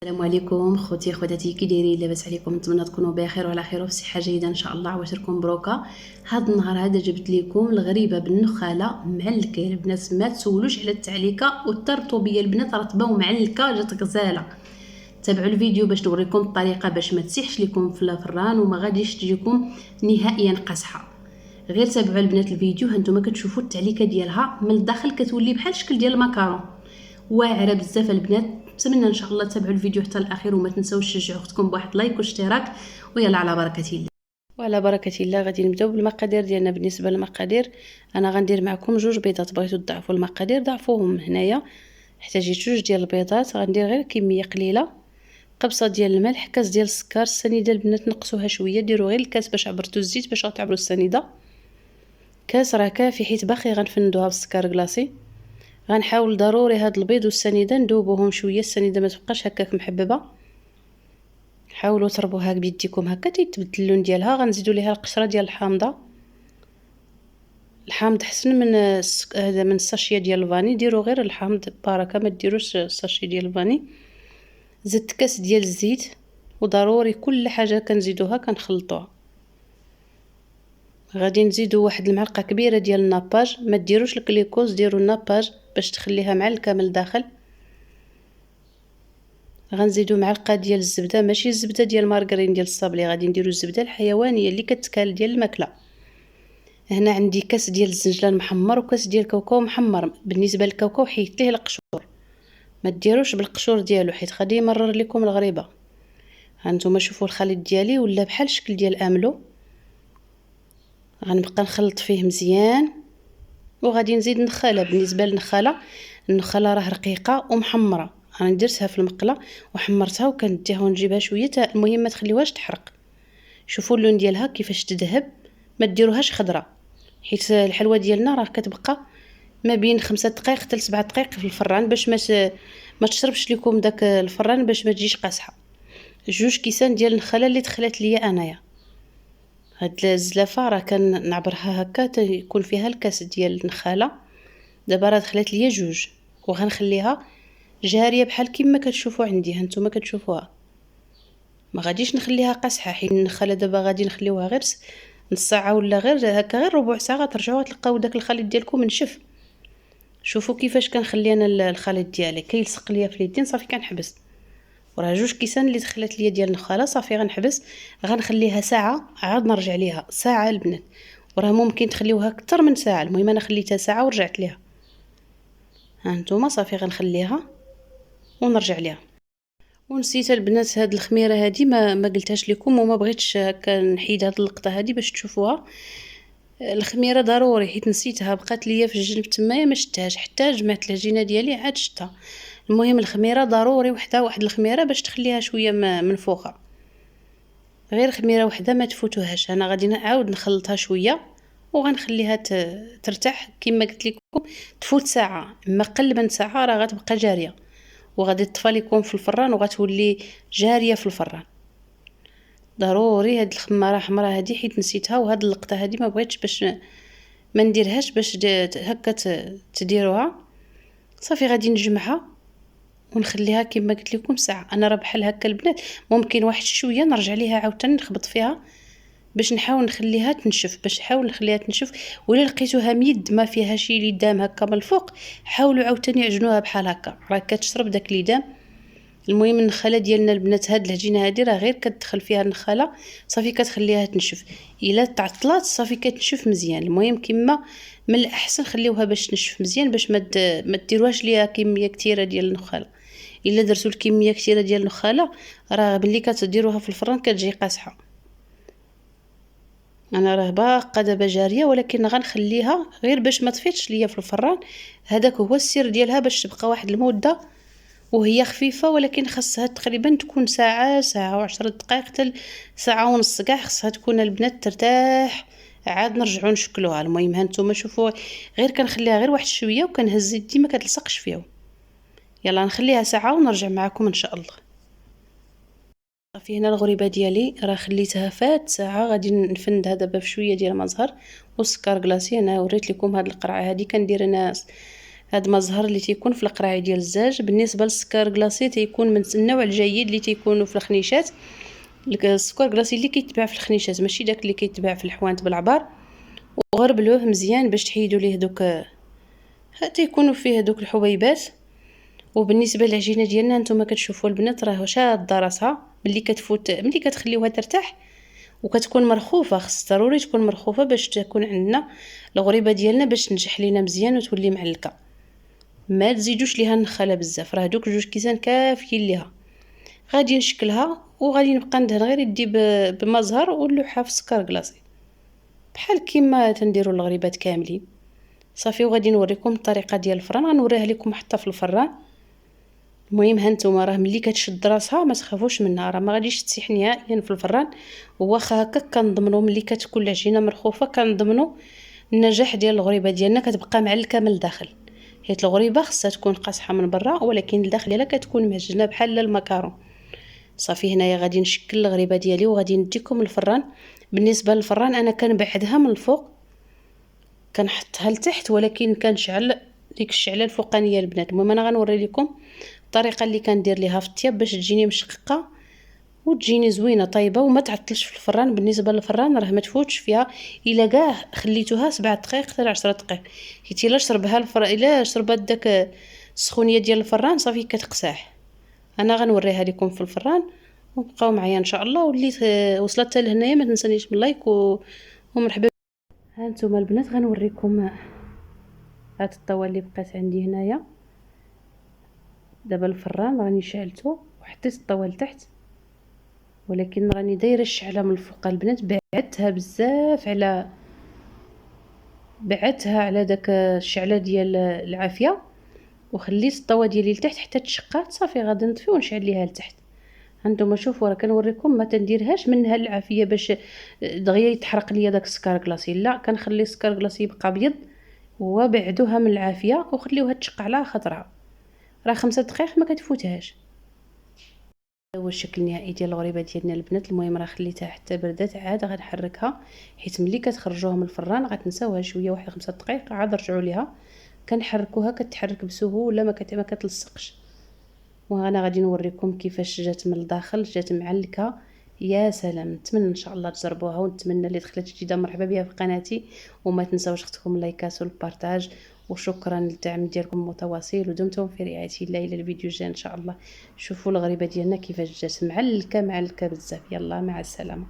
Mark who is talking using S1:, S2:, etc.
S1: السلام عليكم خوتي خواتاتي، كي دايرين؟ لاباس عليكم؟ نتمنى تكونوا بخير وعلى خير وفي صحه جيده ان شاء الله. عواشركم بروكا. هذا النهار هذا جبت لكم الغريبه بالنخاله معلكه. البنات ما تسولوش على التعليكه والترطوبيه، البنات رطبه ومعلكه جات غزاله. تابعوا الفيديو باش نوريكم الطريقه باش ما تسيحش لكم في الفران وما غاديش تجيكم نهائيا قاصحه. غير تابعوا البنات الفيديو. هانتوما كتشوفوا التعليكه ديالها من الداخل كتولي بحال الشكل ديال المكرون، واعره بزاف البنات. نتمنى ان شاء الله تتابعوا الفيديو حتى الاخير، وما تنساوش تشجعوا اختكم بواحد لايك واشتراك. ويلا على بركه الله. وعلى بركه الله غادي نبداو بالمقادير ديالنا. بالنسبه للمقادير انا غندير معكم 2 بيضات. بغيتو تضعفوا المقادير ضعفوهم. هنايا احتاجيت 2 ديال البيضات، غندير غير كميه قليله. قبصه ديال الملح، كاس ديال السكر. السنيده البنات نقصوها شويه، ديروا غير الكاس باش عبرتوا الزيت باش غتعبروا السنيده. كاس راه كافي حيت باقي غنفندوها بالسكر كلاصي. غنحاول ضروري هاد البيض والسنيده ندوبوهم شويه، السنيده ما تبقاش هكاك محببه. حاولوا تربوها بيديكم هكا تيتبدل اللون ديالها. غنزيدوا ليها القشره ديال الحامضه. الحامض احسن من هذا من الساشيه ديال الفاني. ديروا غير الحامض بركه، ما ديروش الساشي ديال الفاني. زدت كاس ديال الزيت، وضروري كل حاجه كنزيدوها كنخلطوها. غادي نزيدوا واحد المعلقه كبيره ديال الناباج. ما ديروش الكليكوز، ديروا الناباج باش تخليها معلكه من الداخل. غنزيدوا معلقه ديال الزبده، ماشي الزبده ديال مارغرين ديال الصابلي، غادي نديروا الزبده الحيوانيه اللي كتكال ديال الماكله. هنا عندي كاس ديال الزنجلان محمر وكاس ديال الكاوكاو محمر. بالنسبه للكاوكاو حيدت ليه القشور، ما ديروش بالقشور ديالو حيت غادي يمرر لكم الغريبه. هانتوما شوفوا الخليط ديالي ولا بحال الشكل ديال املو. غنبقى نخلط فيه مزيان وغادي نزيد النخاله. بالنسبه للنخاله، النخاله راه رقيقه ومحمره. انا درتها في المقله وحمرتها وكنديها ونجيبها شويه. المهم ما تخليوهاش تحرق. شوفوا اللون ديالها كيفاش تذهب. ما ديروهاش خضره حيت الحلوه ديالنا راه كتبقى ما بين 5 دقائق حتى 7 دقائق في الفران باش ما تشربش لكم داك الفران، باش ما تجيش قاصحه. 2 كيسان ديال النخاله اللي دخلت ليا انايا. هاد الزلافه راه كنعبرها هكا يكون فيها الكاس ديال النخاله. دابا راه دخلت ليا 2 وغنخليها جاريه بحال كيما كتشوفوا عندي. هانتوما كتشوفوها، ما غاديش نخليها قاصحه حيت النخاله دابا غادي نخليوها غير نص ساعه ولا غير هكا، غير ربع ساعه غترجعوا تلقاو داك الخليط ديالكم نشف. شوفوا كيفاش كنخلي انا الخليط ديالي كيلصق ليا في اليدين. صافي كنحبس. وراه 2 كيسان اللي دخلت ليا ديال النخاله. صافي غنحبس، غنخليها ساعه عاد نرجع ليها. ساعه البنات، وراه ممكن تخليوها اكثر من ساعه. المهم انا خليتها ساعه ورجعت ليها. هانتوما صافي غنخليها ونرجع ليها. ونسيت البنات هاد الخميره هادي ما قلتهاش لكم وما بغيتش هكا نحيد هاد اللقطه هادي باش تشوفوها. الخميره ضروري حيت نسيتها، بقات ليا في الجنب تمايا ما شفتهاش حتى جمعت العجينه ديالي عاد شفتها. المهم الخميره ضروري واحد الخميره باش تخليها شويه منفوخه. غير خميره وحده ما تفوتوهاش. انا غادي نعاود نخلطها شويه وغنخليها ترتاح كما قلت لكم. تفوت ساعه اما قل من ساعه راه غتبقى جاريه وغادي تطفى لكم في الفران وغتولي جاريه في الفران. ضروري هاد الخماره حمراء هادي حيت نسيتها، وهاد اللقطه هادي ما بغيتش باش ما نديرهاش باش هكا تديروها. صافي غادي نجمعها ونخليها كما قلت لكم ساعه. انا راه بحال هكا البنات ممكن واحد شويه نرجع ليها عاوتاني نخبط فيها باش نحاول نخليها تنشف. ولا لقيتوها ميد ما فيها شي ليدام هكا من الفوق، حاولوا عاوتاني عجنوها بحال هكا راه كتشرب داك ليدام. المهم النخاله ديالنا البنات هاد العجينه هادي راه غير كتدخل فيها النخاله صافي كتخليها تنشف. الا تعطلات صافي كتنشف مزيان. المهم كما من الاحسن خليوها باش تنشف مزيان باش ما ديروهاش ليها كميه كثيره ديال النخاله. الا درتو الكميه كثيره ديال النخاله راه ملي كتديروها في الفران كتجي قاصحه. انا راه باقا دابا جاريه ولكن غنخليها غير باش ما طفيتش ليا في الفران. هذاك هو السر ديالها باش تبقى واحد المده وهي خفيفه، ولكن خاصها تقريبا تكون ساعه و10 دقائق حتى ساعه ونص كاع. خاصها تكون البنات ترتاح عاد نرجعوا نشكلوها. المهم هانتوما شوفوا غير كنخليها غير واحد شويه وكنهز يدي ما كتلصقش فيهم. يلا نخليها ساعه ونرجع معكم ان شاء الله. صافي هنا الغريبه ديالي راه خليتها فات ساعه. غادي نفندها دابا بشويه ديال ما زهر والسكر كلاصي. انا وريت لكم هاد القرعه هادي كندير انا هاد مزهر اللي تيكون في القراعي ديال الزاج. بالنسبه للسكر كلاصي تيكون من النوع الجيد اللي تيكونوا في الخنيشات. السكر كلاصي اللي كيتباع في الخنيشات ماشي داك اللي كيتباع في الحوانت بالعبار. وغربلوه مزيان باش تحيدوا ليه دوك تيكونوا فيه دوك الحبيبات. وبالنسبه للعجينه ديالنا نتوما كتشوفوا البنات راه شاده راسها ملي كتفوت، ملي كتخليوها ترتاح وكتكون مرخوفه. خص ضروري تكون مرخوفه باش تكون عندنا الغريبه ديالنا باش تنجح لينا مزيان وتولي معلكه. ما تزيدوش ليها النخاله بزاف، راه دوك جوج كيسان كافيين ليها. غادي نشكلها وغادي نبقى ندهن غير يدي بمزهر واللوحه في السكر كلاصي بحال كيما تنديروا الغريبات كاملين صافي. وغادي نوريكم الطريقه ديال الفران، غنوريها لكم حتى في الفران. المهم هانتوما راه ملي كتشد راسها ما تخافوش منها، راه ما غاديش تسيح نهائيا في الفران. واخا هكا كنضمنوا ملي كتكون العجينه مرخوفه كنضمنوا النجاح ديال الغريبه ديالنا، كتبقى معلكه من الداخل. حيت الغريبه خصها تكون قاصحه من برا ولكن الداخل ديالها كتكون معجنه بحال المكرون. صافي هنايا غادي نشكل الغريبه ديالي وغادي نديكم الفران. بالنسبه للفران انا كنبعدها من الفوق كنحطها لتحت ولكن كنشعل ديك الشعله الفوقانيه البنات. المهم انا غنوري لكم الطريقه اللي كندير ليها في الطياب باش تجيني مشققه وتجيني زوينه طيبه وما تعطلش في الفران. بالنسبه للفران راه ما تفوتش فيها الا كاع خليتوها 7 دقائق حتى 10 دقائق، حيت الا شربها الا شربات داك السخونيه ديال الفران صافي كتقساح. انا غنوريها لكم في الفران وبقاو معايا ان شاء الله. وليت وصلت حتى لهنايا ما تنسانيش من لايك ومرحبا. ها نتوما البنات غنوريكم هاد الطاوه اللي بقات عندي هنايا. دابا الفران راني شعلته وحطيت الطاوه لتحت ولكن راني دايره الشعله من الفوق البنات. بعدتها على داك الشعله ديال العافيه وخليت الطاوه ديالي لتحت حتى تشقات. صافي غادي نطفي ونشعل ليها لتحت. هانتوما شوفوا راه كنوريكم ما تنديرهاش منها العافيه باش دغيا يتحرق ليا داك السكر كلاصي، لا كنخلي السكر كلاصي يبقى ابيض وبعدوها من العافيه وخليوها تشقع على خطرها. راه 5 دقائق ما كتفوتهاش. هو الشكل النهائي ديال الغريبه ديالنا البنات. المهم راه خليتها حتى بردات عاد غنحركها حيت ملي كتخرجوها من الفران غتنساوها شويه واحد 5 دقائق عاد رجعوا ليها. كنحركوها كتحرك بسهوله ما كتلصقش. وانا غادي نوريكم كيفاش جات من الداخل، جات معلكه يا سلام. نتمنى ان شاء الله تجربوها ونتمنى اللي دخلت جديده مرحبا بها في قناتي. وما تنساوش اختكم اللايكات والبارطاج. وشكرا للدعم ديالكم متواصل ودمتم في رعايه الله. الى الفيديو الجاي ان شاء الله. شوفوا الغريبه ديالنا كيفاش جات معلكه بزاف. يلا مع السلامه.